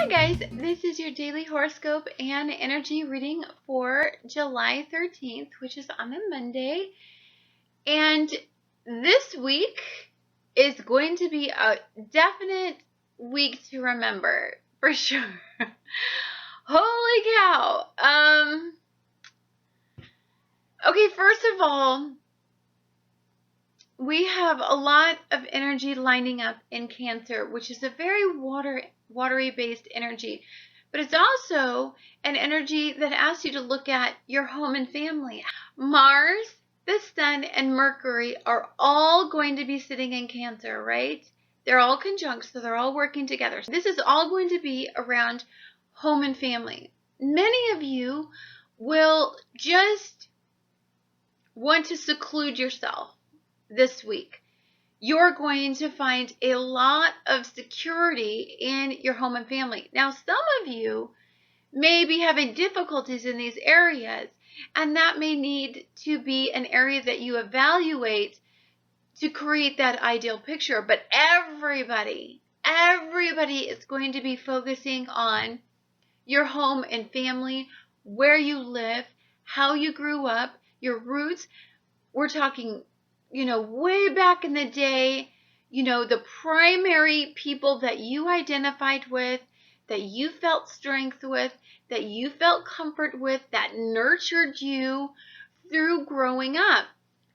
Hi guys, this is your daily horoscope and energy reading for July 13th, which is on a Monday. And this week is going to be a definite week to remember, for sure. Holy cow. Okay, first of all, we have a lot of energy lining up in Cancer, which is a very watery based energy, but it's also an energy that asks you to look at your home and family. Mars, the Sun, and Mercury are all going to be sitting in Cancer, right? They're all conjunct, so they're all working together. This is all going to be around home and family. Many of you will just want to seclude yourself this week. You're going to find a lot of security in your home and family. Now, some of you may be having difficulties in these areas, and that may need to be an area that you evaluate to create that ideal picture. But everybody is going to be focusing on your home and family, where you live, how you grew up, your roots. We're talking, way back in the day, the primary people that you identified with, that you felt strength with, that you felt comfort with, that nurtured you through growing up.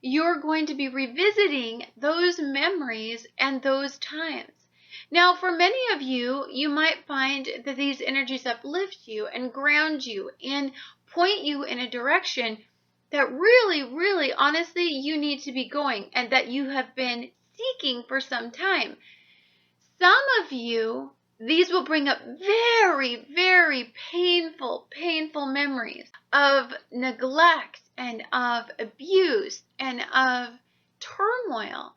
You're going to be revisiting those memories and those times. Now, for many of you, you might find that these energies uplift you and ground you and point you in a direction that really, honestly, you need to be going and that you have been seeking for some time. Some of you, these will bring up very painful memories of neglect and of abuse and of turmoil.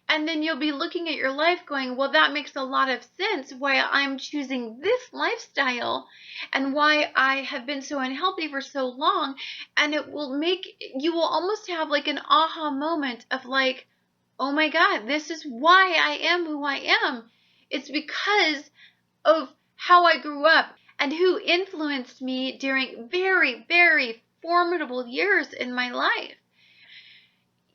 And then you'll be looking at your life going, well, that makes a lot of sense why I'm choosing this lifestyle and why I have been so unhealthy for so long. And you will almost have like an aha moment of like, oh my God, this is why I am who I am. It's because of how I grew up and who influenced me during very formidable years in my life.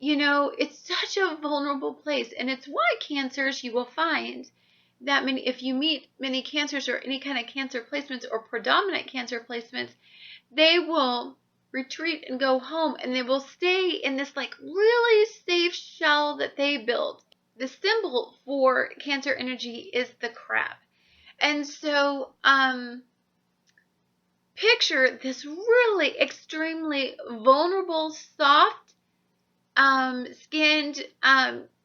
It's such a vulnerable place, and it's why Cancers, you will find that if you meet many Cancers or any kind of Cancer placements or predominant Cancer placements, they will retreat and go home, and they will stay in this like really safe shell that they built. The symbol for Cancer energy is the crab. And so, picture this really extremely vulnerable, soft, skinned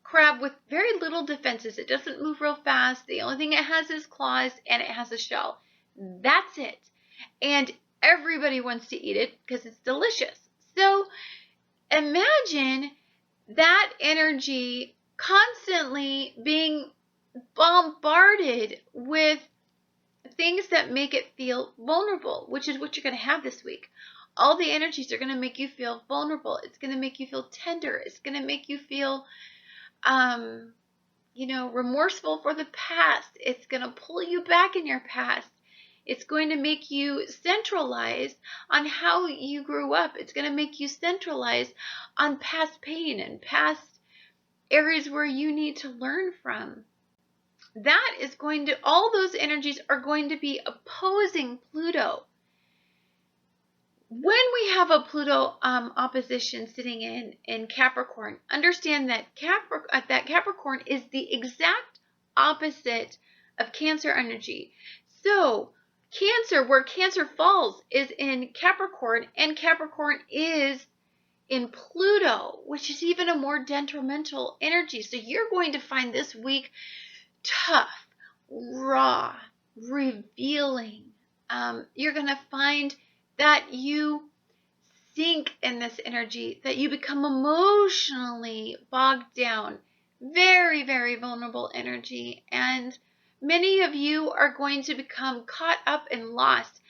crab with very little defenses. It doesn't move real fast. The only thing it has is claws, and it has a shell. That's it. And everybody wants to eat it because it's delicious. So imagine that energy constantly being bombarded with things that make it feel vulnerable, which is what you're going to have this week. All the energies are going to make you feel vulnerable. It's going to make you feel tender. It's going to make you feel, remorseful for the past. It's going to pull you back in your past. It's going to make you centralize on how you grew up. It's going to make you centralize on past pain and past areas where you need to learn from. All those energies are going to be opposing Pluto. When we have a Pluto opposition sitting in Capricorn, understand that Capricorn is the exact opposite of Cancer energy. So Cancer, where Cancer falls, is in Capricorn, and Capricorn is in Pluto, which is even a more detrimental energy. So you're going to find this week tough, raw, revealing. You're going to find that you sink in this energy, that you become emotionally bogged down. Very vulnerable energy. And many of you are going to become caught up and lost.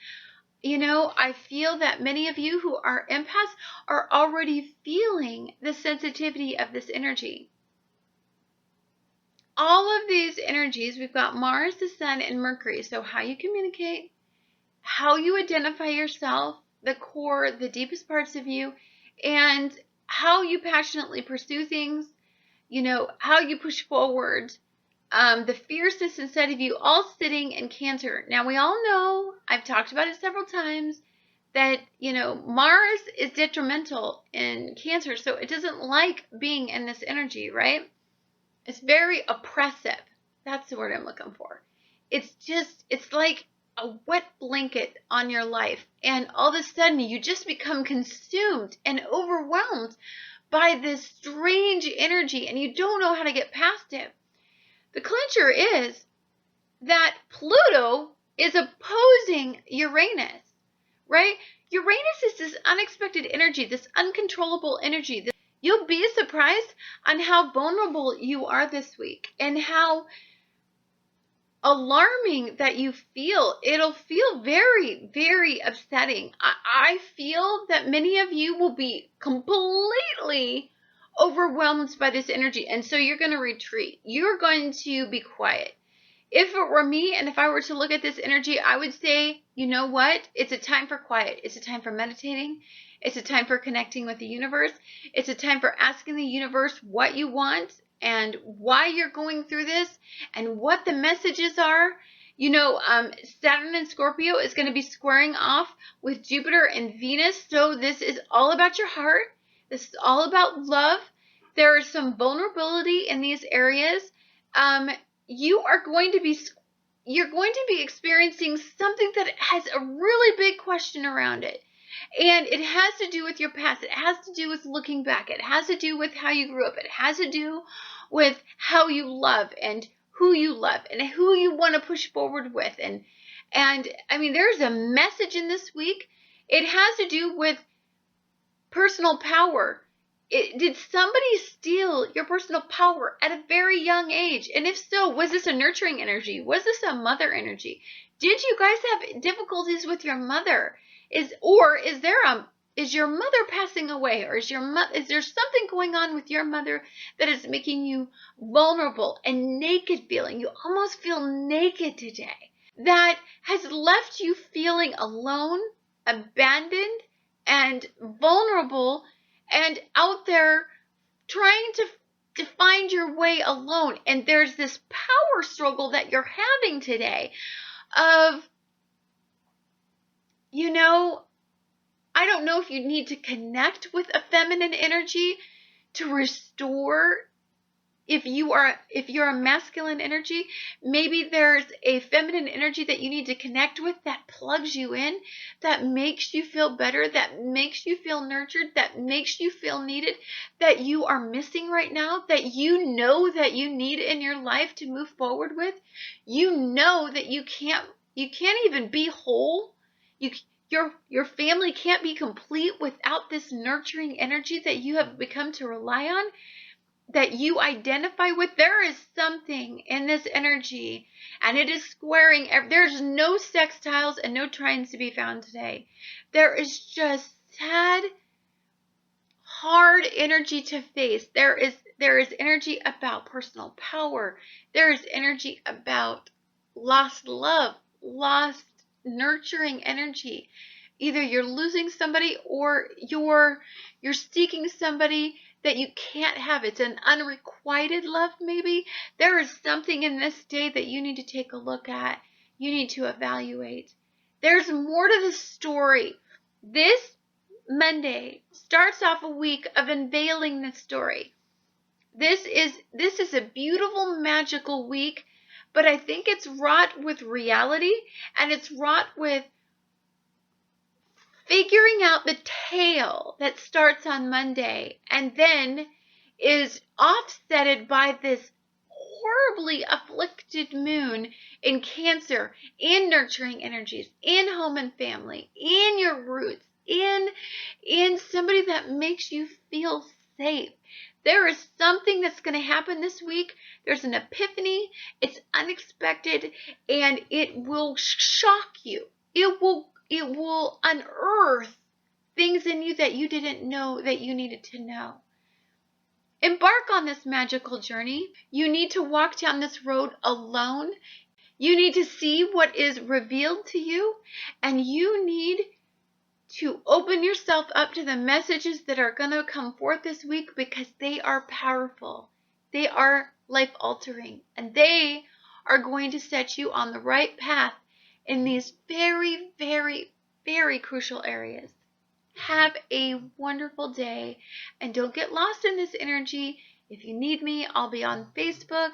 I feel that many of you who are empaths are already feeling the sensitivity of this energy. all of these energies, we've got Mars, the Sun, and Mercury. So how you communicate, how you identify yourself, the core, the deepest parts of you, and how you passionately pursue things, how you push forward, the fierceness inside of you, all sitting in Cancer. Now, we all know, I've talked about it several times, that, Mars is detrimental in Cancer, so it doesn't like being in this energy, right? It's very oppressive. That's the word I'm looking for. It's like a wet blanket on your life, and all of a sudden you just become consumed and overwhelmed by this strange energy, and you don't know how to get past it. The clincher is that Pluto is opposing Uranus, right? Uranus is this unexpected energy, this uncontrollable energy. You'll be surprised on how vulnerable you are this week and how alarming that you feel. It'll feel very, very upsetting. I feel that many of you will be completely overwhelmed by this energy, and so you're going to retreat. You're going to be quiet. If it were me, and if I were to look at this energy, I would say, you know what? It's a time for quiet. It's a time for meditating. It's a time for connecting with the universe. It's a time for asking the universe what you want and why you're going through this and what the messages are. Saturn and Scorpio is going to be squaring off with Jupiter and Venus. So this is all about your heart. This is all about love. There is some vulnerability in these areas. You're going to be experiencing something that has a really big question around it. And it has to do with your past. It has to do with looking back. It has to do with how you grew up. It has to do with how you love and who you love and who you want to push forward with. And I mean, there's a message in this week. It has to do with personal power. Did somebody steal your personal power at a very young age? And if so, was this a nurturing energy? Was this a mother energy? Did you guys have difficulties with your mother? Is your mother passing away, or is there something going on with your mother that is making you vulnerable and naked feeling? You almost feel naked today. That has left you feeling alone, abandoned, and vulnerable, and out there trying to find your way alone. And there's this power struggle that you're having today of, I don't know if you need to connect with a feminine energy to restore. If you're a masculine energy, maybe there's a feminine energy that you need to connect with that plugs you in, that makes you feel better, that makes you feel nurtured, that makes you feel needed, that you are missing right now, that you know that you need in your life to move forward with. You know that you can't even be whole. Your family can't be complete without this nurturing energy that you have become to rely on, that you identify with. There is something in this energy, and it is squaring. There's no sextiles and no trines to be found today. There is just sad, hard energy to face. There is energy about personal power. There is energy about lost love, lost nurturing energy. Either you're losing somebody or you're seeking somebody that you can't have. It's an unrequited love, maybe. There is something in this day that you need to take a look at. You need to evaluate. There's more to the story. This Monday starts off a week of unveiling the story. This is a beautiful, magical week, but I think it's wrought with reality, and it's wrought with figuring out the tale that starts on Monday and then is offsetted by this horribly afflicted moon in Cancer, in nurturing energies, in home and family, in your roots, in somebody that makes you feel safe. There is something that's going to happen this week. There's an epiphany. It's unexpected, and it will shock you. It will unearth things in you that you didn't know that you needed to know. embark on this magical journey. You need to walk down this road alone. You need to see what is revealed to you, and you need to open yourself up to the messages that are going to come forth this week, because they are powerful. They are life altering, and they are going to set you on the right path in these very, very, very crucial areas. Have a wonderful day, and don't get lost in this energy. If you need me, I'll be on Facebook.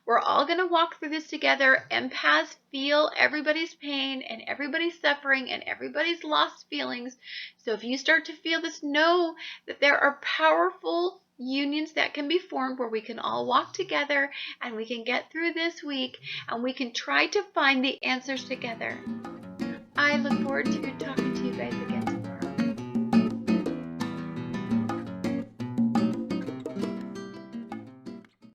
We're all going to walk through this together. Empaths feel everybody's pain and everybody's suffering and everybody's lost feelings. So if you start to feel this, know that there are powerful unions that can be formed where we can all walk together and we can get through this week and we can try to find the answers together. I look forward to talking to you guys again.